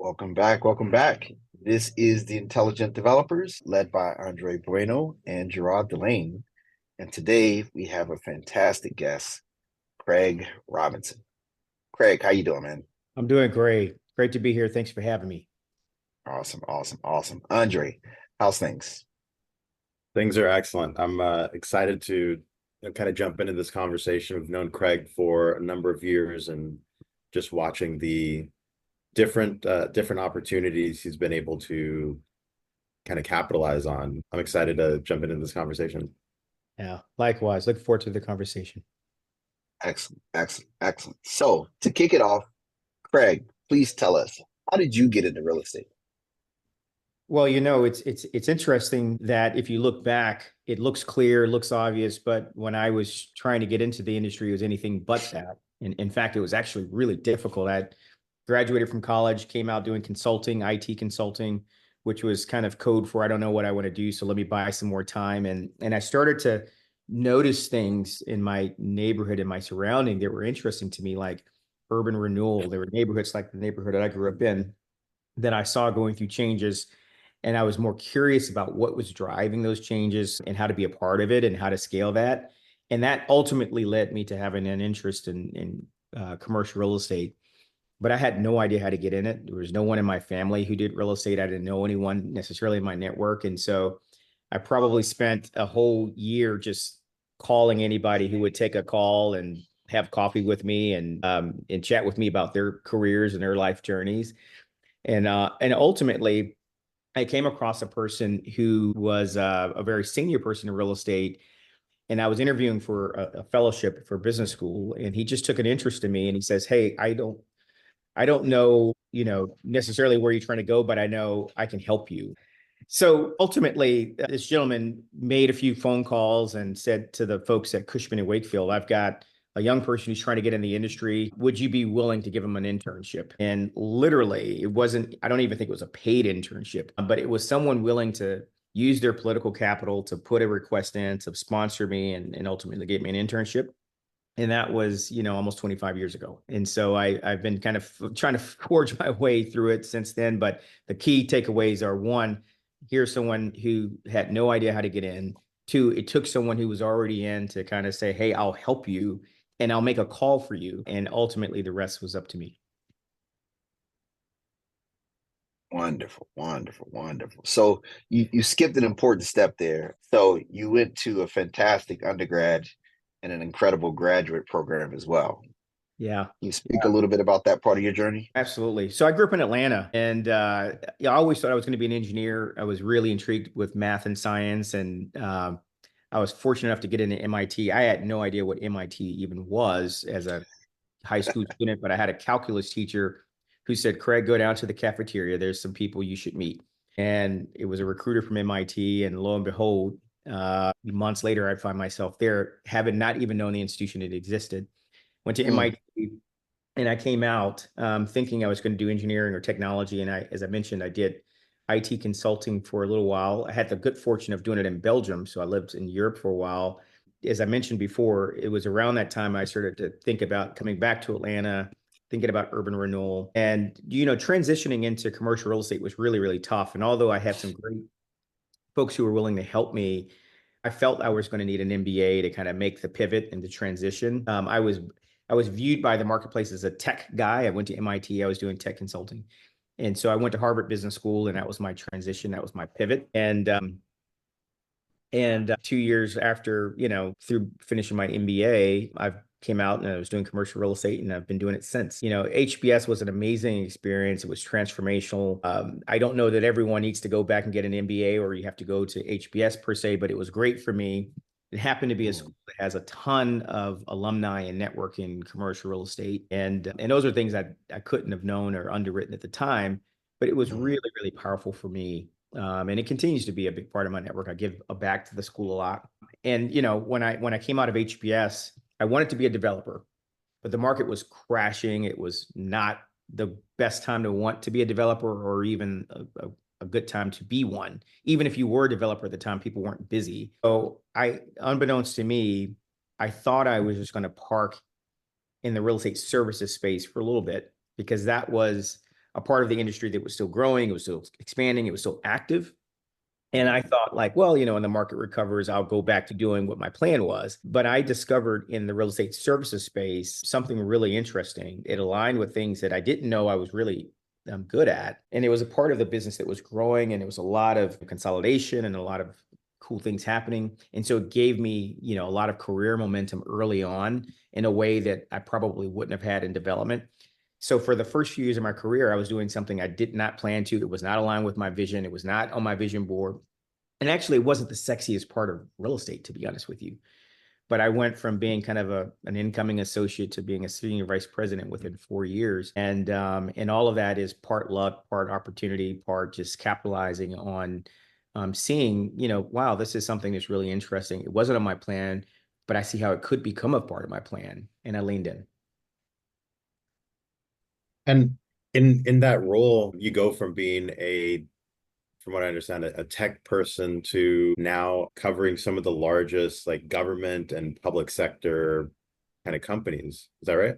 Welcome back. Welcome back. This is the Intelligent Developers, led by Andre Bueno and Gerard Delane. And today we have a fantastic guest, Craig Robinson. Craig, how you doing, man? I'm doing great. Great to be here. Thanks for having me. Awesome, awesome, awesome. Andre, how's things? Things are excellent. I'm excited to kind of jump into this conversation. We've known Craig for a number of years and just watching the different opportunities he's been able to kind of capitalize on. I'm excited to jump into this conversation. Yeah, likewise. Look forward to the conversation. Excellent, excellent, excellent. So to kick it off, Craig, please tell us, how did you get into real estate? Well, it's interesting that if you look back, it looks clear, looks obvious, but when I was trying to get into the industry, it was anything but that. And in fact, it was actually really difficult. I graduated from college, came out doing consulting, IT consulting, which was kind of code for I don't know what I want to do, so let me buy some more time. And I started to notice things in my neighborhood, in my surrounding that were interesting to me, like urban renewal. There were neighborhoods like the neighborhood that I grew up in that I saw going through changes. And I was more curious about what was driving those changes and how to be a part of it and how to scale that. And that ultimately led me to having an interest in commercial real estate. But I had no idea how to get in it. There was no one in my family who did real estate. I didn't know anyone necessarily in my network. And so I probably spent a whole year just calling anybody who would take a call and have coffee with me and chat with me about their careers and their life journeys. And ultimately, I came across a person who was a very senior person in real estate, and I was interviewing for a fellowship for business school, and he just took an interest in me, and he says, "Hey, I don't know, necessarily where you're trying to go, but I know I can help you." So ultimately, this gentleman made a few phone calls and said to the folks at Cushman and Wakefield, "I've got a young person who's trying to get in the industry. Would you be willing to give him an internship?" And literally, it wasn't, I don't even think it was a paid internship, but it was someone willing to use their political capital to put a request in to sponsor me and ultimately gave me an internship. And that was, almost 25 years ago. And so I've been kind of trying to forge my way through it since then. But the key takeaways are: one, here's someone who had no idea how to get in. Two, it took someone who was already in to kind of say, "Hey, I'll help you and I'll make a call for you." And ultimately, the rest was up to me. Wonderful, wonderful, wonderful. So you skipped an important step there. So you went to a fantastic undergrad and an incredible graduate program as well. Yeah. Can you speak a little bit about that part of your journey? Absolutely. So I grew up in Atlanta, and yeah, I always thought I was going to be an engineer. I was really intrigued with math and science, and I was fortunate enough to get into MIT. I had no idea what MIT even was as a high school student, but I had a calculus teacher who said, "Craig, go down to the cafeteria. There's some people you should meet." And it was a recruiter from MIT, and lo and behold, months later, I find myself there, having not even known the institution had existed. Went to Mm, MIT, and I came out thinking I was going to do engineering or technology. And as I mentioned, I did IT consulting for a little while. I had the good fortune of doing it in Belgium, so I lived in Europe for a while. As I mentioned before, it was around that time I started to think about coming back to Atlanta, thinking about urban renewal, and transitioning into commercial real estate was really, really tough. And although I had some great folks who were willing to help me, I felt I was going to need an MBA to kind of make the pivot and the transition. I was viewed by the marketplace as a tech guy. I went to MIT. I was doing tech consulting, and so I went to Harvard Business School, and that was my transition. That was my pivot. And 2 years after, through finishing my MBA, I came out and I was doing commercial real estate, and I've been doing it since. HBS was an amazing experience. It was transformational. I don't know that everyone needs to go back and get an MBA, or you have to go to HBS per se, but it was great for me. It happened to be a mm, school that has a ton of alumni and networking in commercial real estate. And those are things that I couldn't have known or underwritten at the time, but it was mm, really, really powerful for me. And it continues to be a big part of my network. I give back to the school a lot. And when I came out of HBS, I wanted to be a developer, but the market was crashing. It was not the best time to want to be a developer, or even a good time to be one. Even if you were a developer at the time, people weren't busy. So unbeknownst to me, I thought I was just going to park in the real estate services space for a little bit, because that was a part of the industry that was still growing, it was still expanding, it was still active. And I thought like, well, when the market recovers, I'll go back to doing what my plan was. But I discovered in the real estate services space something really interesting. It aligned with things that I didn't know I was really good at. And it was a part of the business that was growing, and it was a lot of consolidation and a lot of cool things happening. And so it gave me, a lot of career momentum early on in a way that I probably wouldn't have had in development. So for the first few years of my career, I was doing something I did not plan to. It was not aligned with my vision. It was not on my vision board. And actually, it wasn't the sexiest part of real estate, to be honest with you. But I went from being kind of an incoming associate to being a senior vice president within 4 years. And all of that is part luck, part opportunity, part just capitalizing on seeing, wow, this is something that's really interesting. It wasn't on my plan, but I see how it could become a part of my plan. And I leaned in. And in that role, you go from being from what I understand, a tech person to now covering some of the largest like government and public sector kind of companies. Is that right?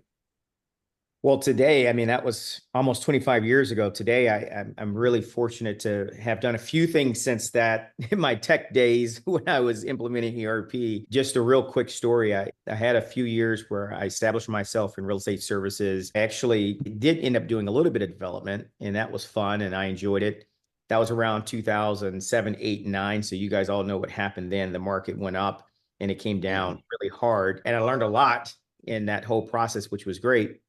Well, today, I mean, that was almost 25 years ago. Today, I'm really fortunate to have done a few things since that in my tech days when I was implementing ERP. Just a real quick story. I had a few years where I established myself in real estate services. I actually did end up doing a little bit of development, and that was fun, and I enjoyed it. That was around 2007, 8, 9. So you guys all know what happened then. The market went up and it came down really hard. And I learned a lot in that whole process, which was great.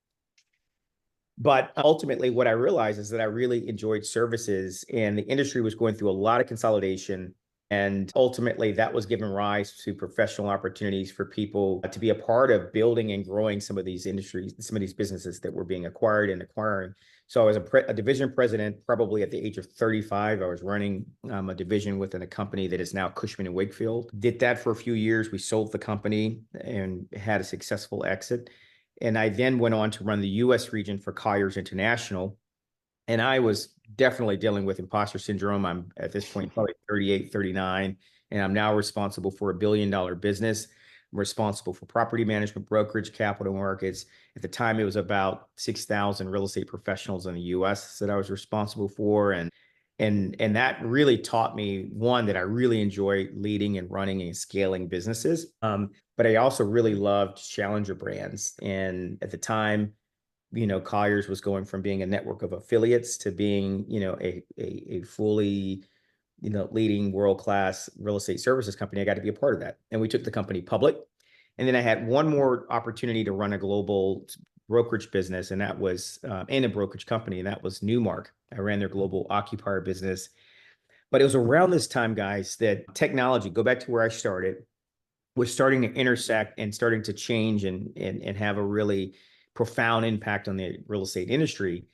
But ultimately, what I realized is that I really enjoyed services, and the industry was going through a lot of consolidation. And ultimately, that was giving rise to professional opportunities for people to be a part of building and growing some of these industries, some of these businesses that were being acquired and acquiring. So I was a division president, probably at the age of 35. I was running a division within a company that is now Cushman and Wakefield. Did that for a few years. We sold the company and had a successful exit. And I then went on to run the US region for Colliers International. And I was definitely dealing with imposter syndrome. I'm at this point probably 38, 39, and I'm now responsible for $1 billion business. I'm responsible for property management, brokerage, capital markets. At the time, it was about 6,000 real estate professionals in the US that I was responsible for. And that really taught me, one, that I really enjoy leading and running and scaling businesses. But I also really loved challenger brands. And at the time, Colliers was going from being a network of affiliates to being, a fully, leading world-class real estate services company. I got to be a part of that. And we took the company public. And then I had one more opportunity to run a global brokerage business, and that was in a brokerage company, and that was Newmark. I ran their global occupier business. But it was around this time, guys, that technology, go back to where I started, was starting to intersect and starting to change and have a really profound impact on the real estate industry.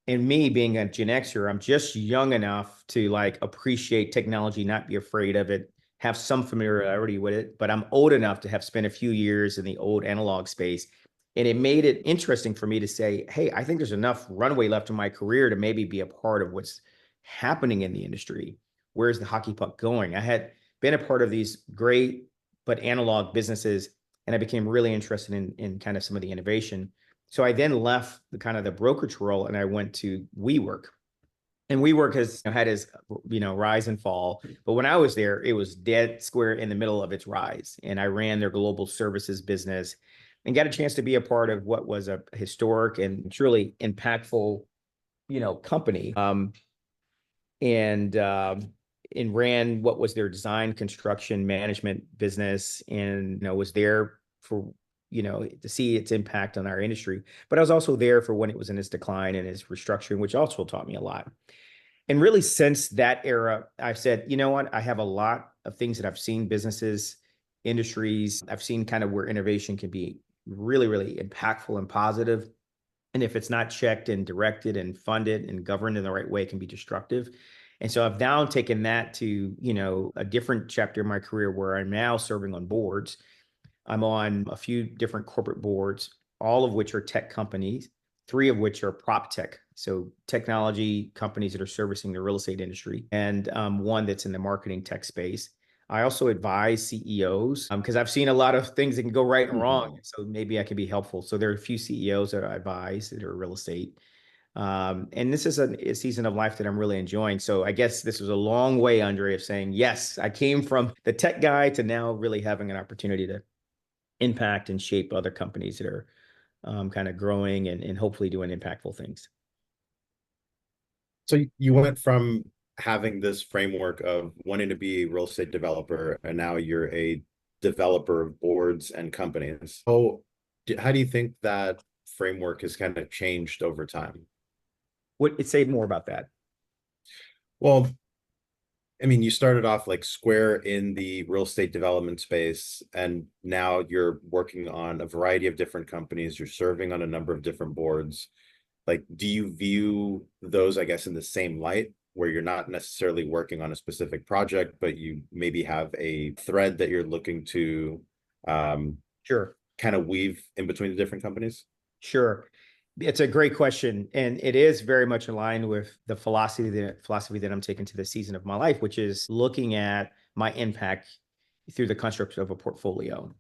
And me being a Gen Xer, I'm just young enough to like appreciate technology, not be afraid of it, have some familiarity with it. But I'm old enough to have spent a few years in the old analog space. And it made it interesting for me to say, hey, I think there's enough runway left in my career to maybe be a part of what's happening in the industry. Where's the hockey puck going? I had been a part of these great but analog businesses, and I became really interested in kind of some of the innovation. So I then left the kind of the brokerage role, and I went to WeWork. And WeWork has had its rise and fall. But when I was there, it was dead square in the middle of its rise. And I ran their global services business and got a chance to be a part of what was a historic and truly impactful, company. And ran what was their design construction management business, and was there for to see its impact on our industry. But I was also there for when it was in its decline and its restructuring, which also taught me a lot. And really, since that era, I've said, you know what, I have a lot of things that I've seen, businesses, industries. I've seen kind of where innovation can be really, really impactful and positive. And if it's not checked and directed and funded and governed in the right way, it can be destructive. And so I've now taken that to, a different chapter of my career where I'm now serving on boards. I'm on a few different corporate boards, all of which are tech companies, 3 of which are prop tech. So technology companies that are servicing the real estate industry, and one that's in the marketing tech space. I also advise CEOs because I've seen a lot of things that can go right and wrong. So maybe I can be helpful. So there are a few CEOs that I advise that are real estate. And this is a season of life that I'm really enjoying. So I guess this was a long way, Andre, of saying, yes, I came from the tech guy to now really having an opportunity to impact and shape other companies that are kind of growing and hopefully doing impactful things. So you went from having this framework of wanting to be a real estate developer, and now you're a developer of boards and companies. How do you think that framework has kind of changed over time? Say more about that. Well, I mean, you started off like square in the real estate development space, and now you're working on a variety of different companies. You're serving on a number of different boards. Like, do you view those, I guess, in the same light, where you're not necessarily working on a specific project, but you maybe have a thread that you're looking to Sure. kind of weave in between the different companies? Sure. It's a great question, and it is very much aligned with the philosophy that I'm taking to the season of my life, which is looking at my impact through the construct of a portfolio.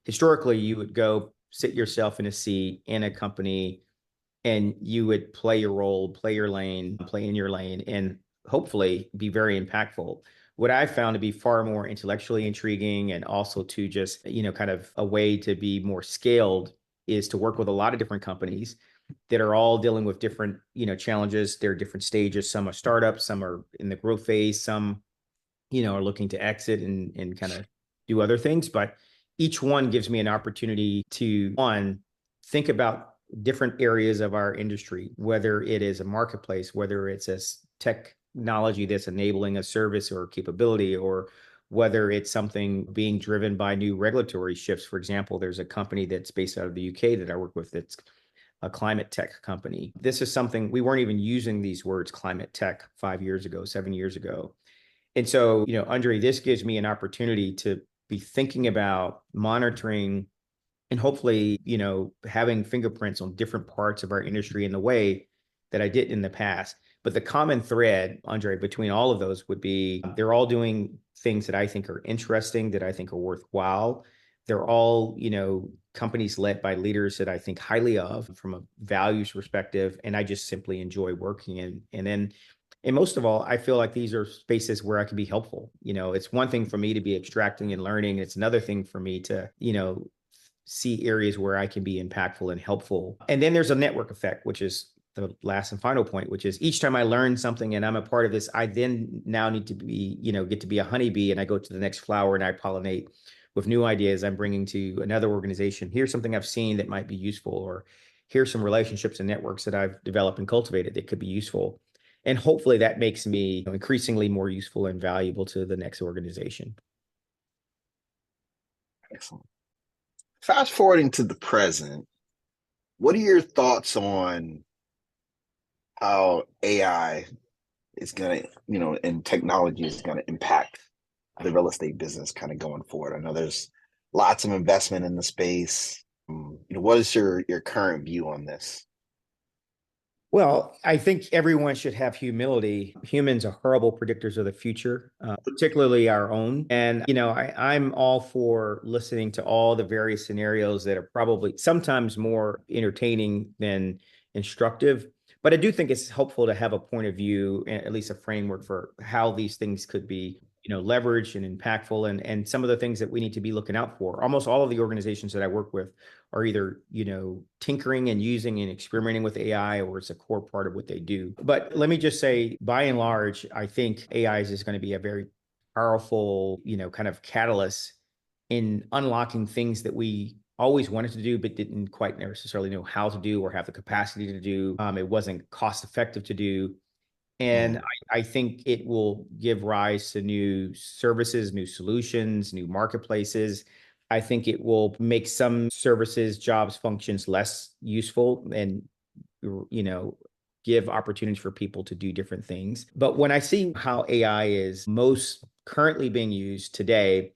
Historically, you would go sit yourself in a seat in a company, and you would play your role, play your lane, play in your lane, and hopefully be very impactful. What I found to be far more intellectually intriguing and also to just, kind of a way to be more scaled is to work with a lot of different companies that are all dealing with different, challenges. They're different stages. Some are startups, some are in the growth phase, some, are looking to exit and kind of do other things. But each one gives me an opportunity to, one, think about different areas of our industry, whether it is a marketplace, whether it's a technology that's enabling a service or capability, or whether it's something being driven by new regulatory shifts. For example, there's a company that's based out of the UK that I work with that's a climate tech company. This is something we weren't even using these words climate tech 5 years ago, 7 years ago. And so, Andre, this gives me an opportunity to be thinking about monitoring and hopefully, having fingerprints on different parts of our industry in the way that I did in the past. But the common thread, Andre, between all of those would be they're all doing things that I think are interesting, that I think are worthwhile. They're all, companies led by leaders that I think highly of from a values perspective. And I just simply enjoy working in. And most of all, I feel like these are spaces where I can be helpful. It's one thing for me to be extracting and learning. It's another thing for me to, see areas where I can be impactful and helpful. And then there's a network effect, which is the last and final point, which is each time I learn something and I'm a part of this, I then now need to be, get to be a honeybee, and I go to the next flower and I pollinate with new ideas I'm bringing to another organization. Here's something I've seen that might be useful, or here's some relationships and networks that I've developed and cultivated that could be useful. And hopefully that makes me increasingly more useful and valuable to the next organization. Excellent. Fast forwarding to the present, what are your thoughts on how AI is going to, and technology is going to impact the real estate business kind of going forward? I know there's lots of investment in the space. What is your current view on this? Well, I think everyone should have humility. Humans are horrible predictors of the future, particularly our own. And, I'm all for listening to all the various scenarios that are probably sometimes more entertaining than instructive. But I do think it's helpful to have a point of view, at least a framework for how these things could be, leveraged and impactful, and some of the things that we need to be looking out for. Almost all of the organizations that I work with are either, tinkering and using and experimenting with AI, or it's a core part of what they do. But let me just say, by and large, I think AI is going to be a very powerful, kind of catalyst in unlocking things that we always wanted to do, but didn't quite necessarily know how to do or have the capacity to do. It wasn't cost effective to do. And I think it will give rise to new services, new solutions, new marketplaces. I think it will make some services, jobs, functions less useful and, give opportunities for people to do different things. But when I see how AI is most currently being used today,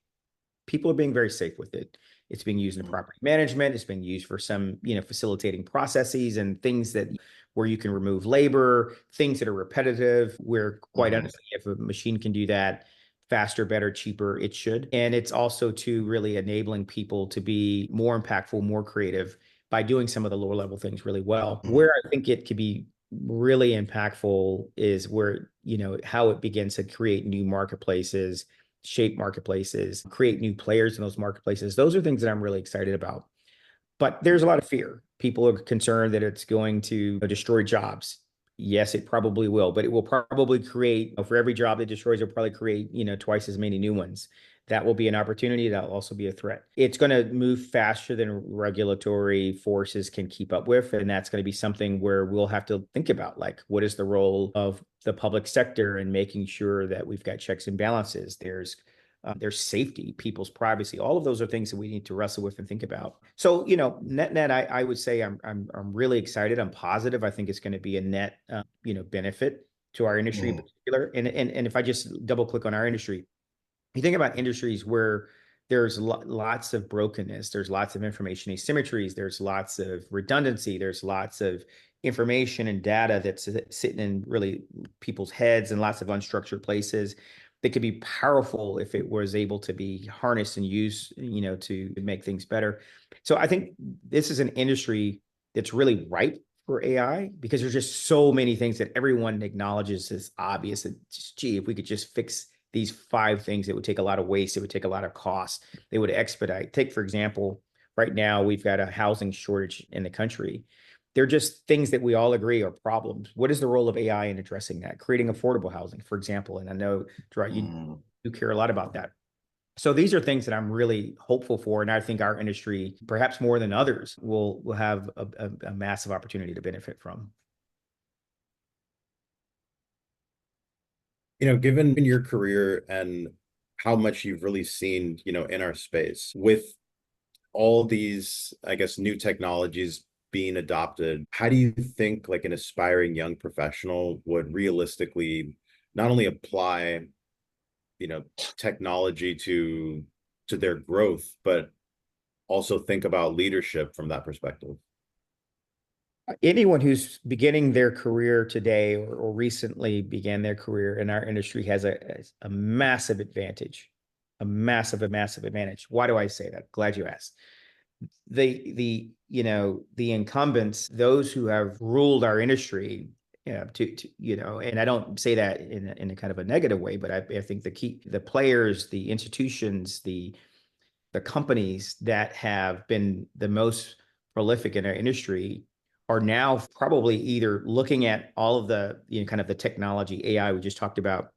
people are being very safe with it. It's being used in property management. It's being used for some, facilitating processes and things that where you can remove labor, things that are repetitive, where quite honestly, if a machine can do that faster, better, cheaper, it should. And it's also to really enabling people to be more impactful, more creative, by doing some of the lower level things really well. Mhm. Where I think it could be really impactful is where, how it begins to create new marketplaces, shape marketplaces, create new players in those marketplaces. Those are things that I'm really excited about. But there's a lot of fear. People are concerned that it's going to destroy jobs. Yes, it probably will, but it will probably create, for every job it destroys, it'll probably create, twice as many new ones. That will be an opportunity. That'll also be a threat. It's going to move faster than regulatory forces can keep up with. And that's going to be something where we'll have to think about, like, what is the role of the public sector in making sure that we've got checks and balances? There's safety, people's privacy. All of those are things that we need to wrestle with and think about. So, net, I would say I'm really excited. I'm positive. I think it's going to be a net, benefit to our industry in Mhm. particular. And if I just double click on our industry, you think about industries where there's lots of brokenness, there's lots of information asymmetries, there's lots of redundancy, there's lots of information and data that's sitting in really people's heads and lots of unstructured places that could be powerful if it was able to be harnessed and used, to make things better. So I think this is an industry that's really ripe for AI because there's just so many things that everyone acknowledges as obvious. And just, gee, if we could just fix these 5 things, it would take a lot of waste. It would take a lot of cost. They would expedite. Take, for example, right now, we've got a housing shortage in the country. They're just things that we all agree are problems. What is the role of AI in addressing that? Creating affordable housing, for example. And I know, Gerard, Mhm. you care a lot about that. So these are things that I'm really hopeful for. And I think our industry, perhaps more than others, will have a massive opportunity to benefit from. Given your career and how much you've really seen, in our space with all these, I guess, new technologies being adopted, how do you think like an aspiring young professional would realistically not only apply, technology to their growth, but also think about leadership from that perspective? Anyone who's beginning their career today or recently began their career in our industry has a massive advantage, a massive advantage. Why do I say that? Glad you asked. The incumbents, those who have ruled our industry, and I don't say that in a kind of a negative way, but I think the players, the institutions, the companies that have been the most prolific in our industry are now probably either looking at all of the, kind of the technology AI we just talked about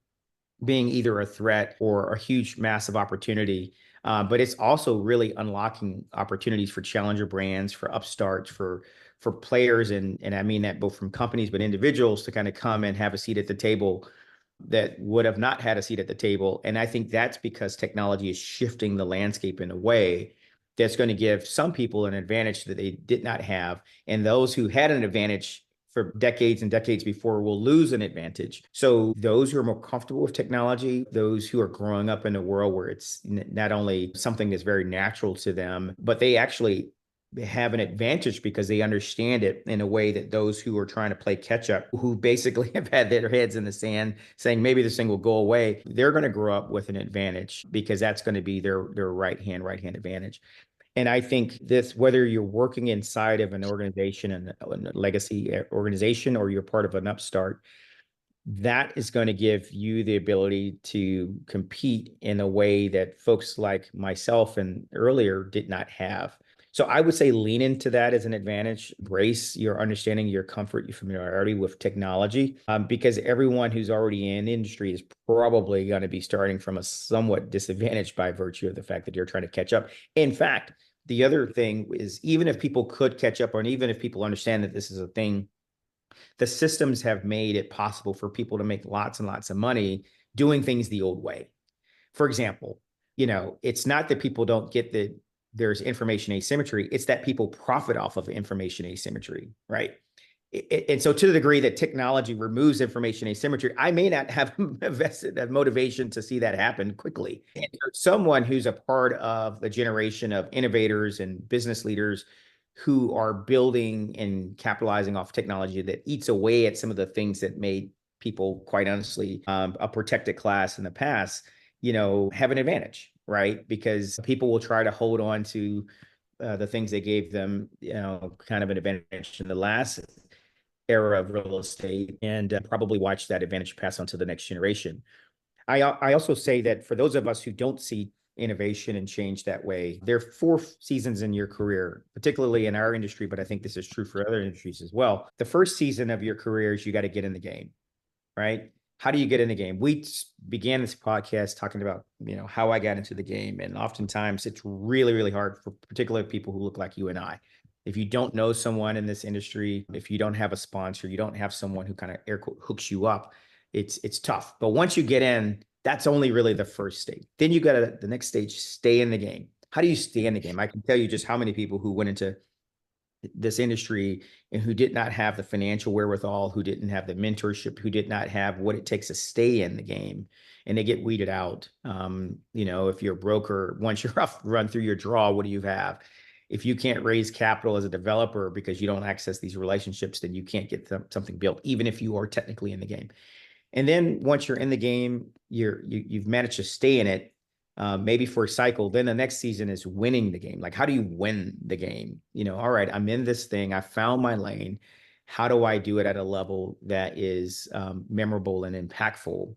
being either a threat or a huge, massive opportunity. But it's also really unlocking opportunities for challenger brands, for upstarts, for players, and I mean that both from companies but individuals to kind of come and have a seat at the table that would have not had a seat at the table. And I think that's because technology is shifting the landscape in a way that's going to give some people an advantage that they did not have. And those who had an advantage for decades and decades before will lose an advantage. So those who are more comfortable with technology, those who are growing up in a world where it's not only something that's very natural to them, but they actually have an advantage because they understand it in a way that those who are trying to play catch up, who basically have had their heads in the sand saying maybe this thing will go away, they're going to grow up with an advantage because that's going to be their right hand advantage. And I think this, whether you're working inside of an organization and a legacy organization, or you're part of an upstart, that is going to give you the ability to compete in a way that folks like myself and earlier did not have. So I would say lean into that as an advantage. Embrace your understanding, your comfort, your familiarity with technology, because everyone who's already in industry is probably going to be starting from a somewhat disadvantage by virtue of the fact that you're trying to catch up. In fact, the other thing is, even if people could catch up, or even if people understand that this is a thing, the systems have made it possible for people to make lots and lots of money doing things the old way. For example, it's not that people don't get that there's information asymmetry, it's that people profit off of information asymmetry, right? And so to the degree that technology removes information asymmetry, I may not have a vested motivation to see that happen quickly. And for someone who's a part of the generation of innovators and business leaders who are building and capitalizing off technology that eats away at some of the things that made people, quite honestly, a protected class in the past, have an advantage, right? Because people will try to hold on to the things that gave them, kind of an advantage in the last era of real estate, and probably watch that advantage pass on to the next generation. I also say that for those of us who don't see innovation and change that way, there are 4 seasons in your career, particularly in our industry, but I think this is true for other industries as well. The first season of your career is you got to get in the game, right? How do you get in the game? We began this podcast talking about, how I got into the game. And oftentimes it's really, really hard for particular people who look like you and I. If you don't know someone in this industry, if you don't have a sponsor, you don't have someone who kind of air quote hooks you up, it's tough. But once you get in, that's only really the first stage. Then you got to, the next stage, stay in the game. How do you stay in the game? I can tell you just how many people who went into this industry and who did not have the financial wherewithal, who didn't have the mentorship, who did not have what it takes to stay in the game, and they get weeded out. If you're a broker, once you're off, run through your draw, what do you have? If you can't raise capital as a developer because you don't access these relationships, then you can't get something built, even if you are technically in the game. And then once you're in the game, you've managed to stay in it, maybe for a cycle. Then the next season is winning the game. Like, how do you win the game? All right, I'm in this thing. I found my lane. How do I do it at a level that is memorable and impactful?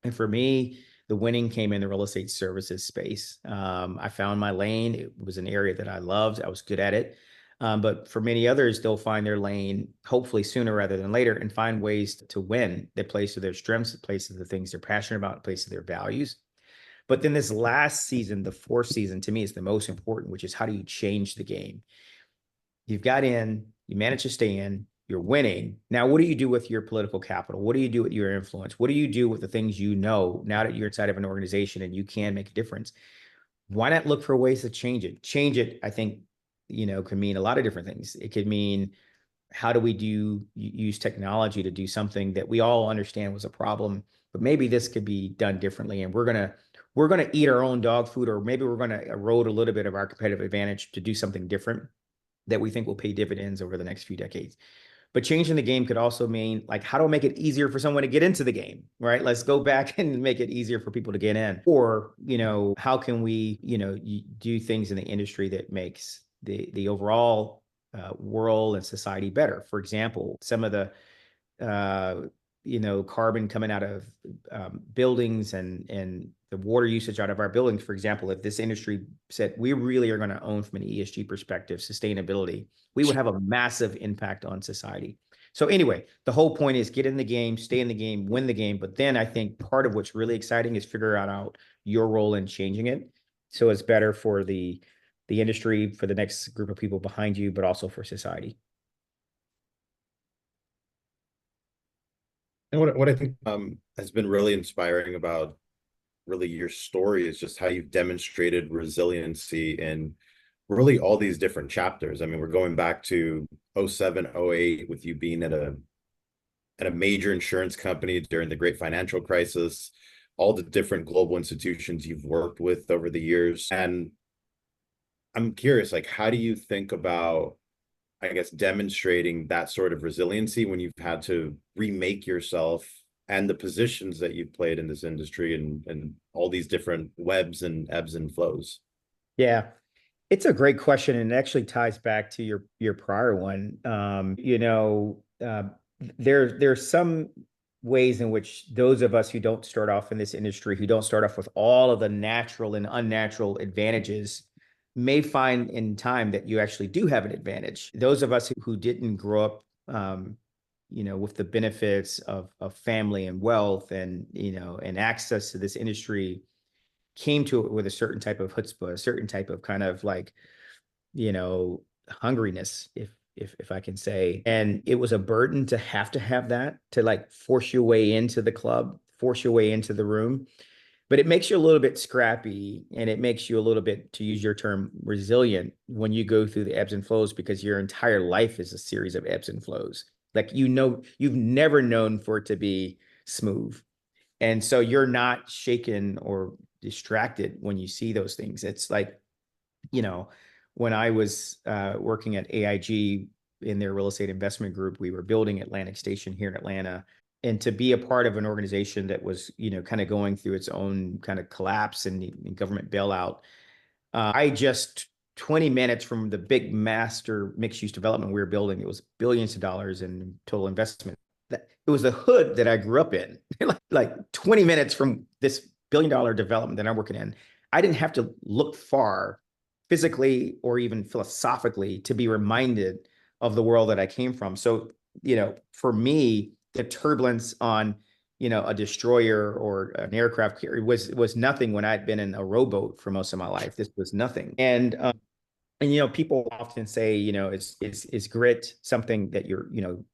And for me, the winning came in the real estate services space. I found my lane. It was an area that I loved. I was good at it. But for many others, they'll find their lane hopefully sooner rather than later and find ways to win. That plays to their strengths, that plays to the things they're passionate about, plays to their values. But then this last season, the 4th season, to me is the most important, which is how do you change the game? You've got in, you manage to stay in, you're winning. Now, what do you do with your political capital? What do you do with your influence? What do you do with the things now that you're inside of an organization and you can make a difference? Why not look for ways to change it? Change it, I think, can mean a lot of different things. It could mean, how do we use technology to do something that we all understand was a problem, but maybe this could be done differently, and we're gonna eat our own dog food, or maybe we're gonna erode a little bit of our competitive advantage to do something different that we think will pay dividends over the next few decades. But changing the game could also mean, like, how do I make it easier for someone to get into the game, right? Let's go back and make it easier for people to get in. Or, how can we, do things in the industry that makes the overall world and society better? For example, some of the, carbon coming out of buildings and the water usage out of our buildings. For example, if this industry said we really are going to own from an ESG perspective, sustainability, we would have a massive impact on society. So anyway, the whole point is get in the game, stay in the game, win the game. But then I think part of what's really exciting is figure out your role in changing it. So it's better for the industry, for the next group of people behind you, but also for society. And what I think has been really inspiring about really your story is just how you've demonstrated resiliency in really all these different chapters. I mean, we're going back to 07, 08 with you being at a major insurance company during the great financial crisis, all the different global institutions you've worked with over the years. And I'm curious, like, how do you think about, I guess, demonstrating that sort of resiliency when you've had to remake yourself and the positions that you've played in this industry and all these different webs and ebbs and flows? Yeah, it's a great question, and it actually ties back to your prior one. There's some ways in which those of us who don't start off in this industry, who don't start off with all of the natural and unnatural advantages, may find in time that you actually do have an advantage. Those of us who didn't grow up, with the benefits of family and wealth and, and access to this industry, came to it with a certain type of chutzpah, a certain type of kind of like, hungriness, if I can say. And it was a burden to have that, to like force your way into the club, force your way into the room. But it makes you a little bit scrappy, and it makes you a little bit, to use your term, resilient when you go through the ebbs and flows, because your entire life is a series of ebbs and flows. Like, you've never known for it to be smooth. And so you're not shaken or distracted when you see those things. It's like, when I was working at AIG in their real estate investment group, we were building Atlantic Station here in Atlanta. And to be a part of an organization that was, kind of going through its own kind of collapse and government bailout, I just 20 minutes from the big master mixed use development we were building. It was billions of dollars in total investment. It was the hood that I grew up in, like 20 minutes from this billion-dollar development that I'm working in. I didn't have to look far physically or even philosophically to be reminded of the world that I came from. So, for me, the turbulence on, a destroyer or an aircraft carrier was nothing when I'd been in a rowboat for most of my life. This was nothing. And people often say, is grit something that you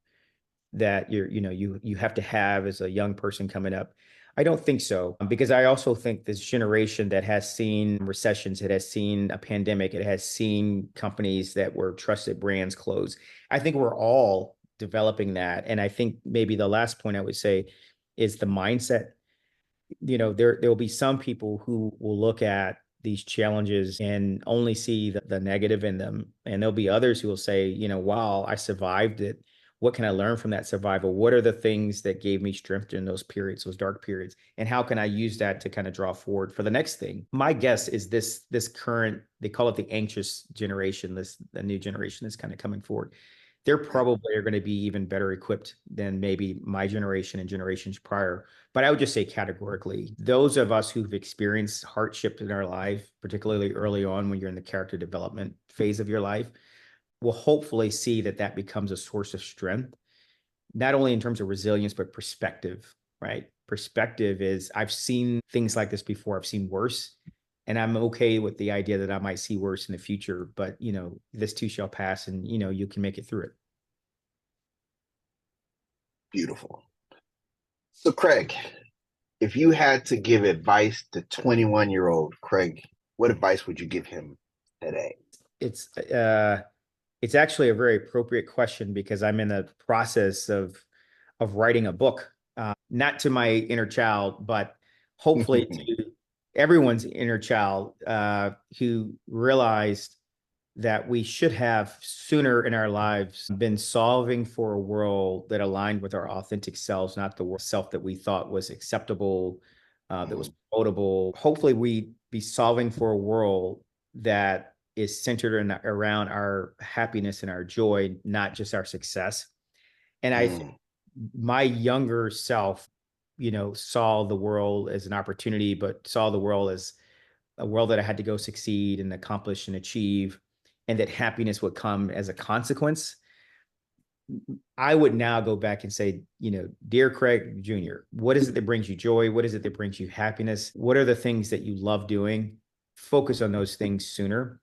have to have as a young person coming up? I don't think so, because I also think this generation that has seen recessions, it has seen a pandemic, it has seen companies that were trusted brands close. I think we're all developing that. And I think maybe the last point I would say is the mindset. There will be some people who will look at these challenges and only see the negative in them. And there'll be others who will say, wow, I survived it. What can I learn from that survival? What are the things that gave me strength in those periods, those dark periods? And how can I use that to kind of draw forward for the next thing? My guess is this current, they call it the anxious generation, the new generation that's kind of coming forward. They're probably are going to be even better equipped than maybe my generation and generations prior. But I would just say categorically, those of us who've experienced hardship in our life, particularly early on when you're in the character development phase of your life, will hopefully see that becomes a source of strength, not only in terms of resilience, but perspective, right? Perspective is, I've seen things like this before. I've seen worse. And I'm okay with the idea that I might see worse in the future, but this too shall pass, and you can make it through it. Beautiful. So, Craig, if you had to give advice to 21-year-old Craig, what advice would you give him today? It's actually a very appropriate question, because I'm in the process of writing a book, not to my inner child, but hopefully to everyone's inner child, who realized that we should have sooner in our lives been solving for a world that aligned with our authentic selves, not the self that we thought was acceptable, that was promotable. Hopefully we'd be solving for a world that is centered around our happiness and our joy, not just our success. And I think my younger self, saw the world as an opportunity, but saw the world as a world that I had to go succeed and accomplish and achieve, and that happiness would come as a consequence. I would now go back and say, dear Craig Jr., what is it that brings you joy? What is it that brings you happiness? What are the things that you love doing? Focus on those things sooner.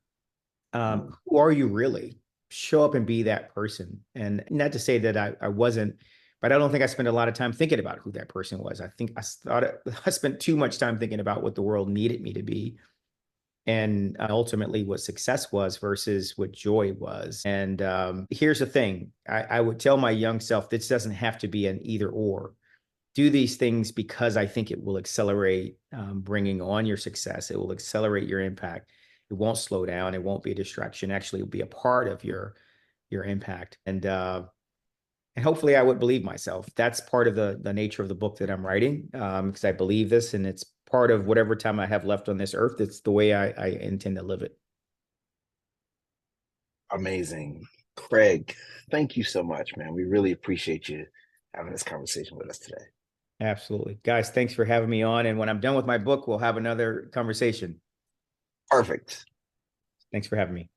Who are you really? Show up and be that person. And not to say that I wasn't, but I don't think I spent a lot of time thinking about who that person was. I think I spent too much time thinking about what the world needed me to be, and ultimately what success was versus what joy was. And here's the thing. I would tell my young self, this doesn't have to be an either or. Do these things because I think it will accelerate bringing on your success. It will accelerate your impact. It won't slow down. It won't be a distraction. Actually, it will be a part of your impact. And hopefully I would believe myself. That's part of the nature of the book that I'm writing, because I believe this, and it's part of whatever time I have left on this earth. It's the way I intend to live it. Amazing. Craig, thank you so much, man. We really appreciate you having this conversation with us today. Absolutely. Guys, thanks for having me on. And when I'm done with my book, we'll have another conversation. Perfect. Thanks for having me.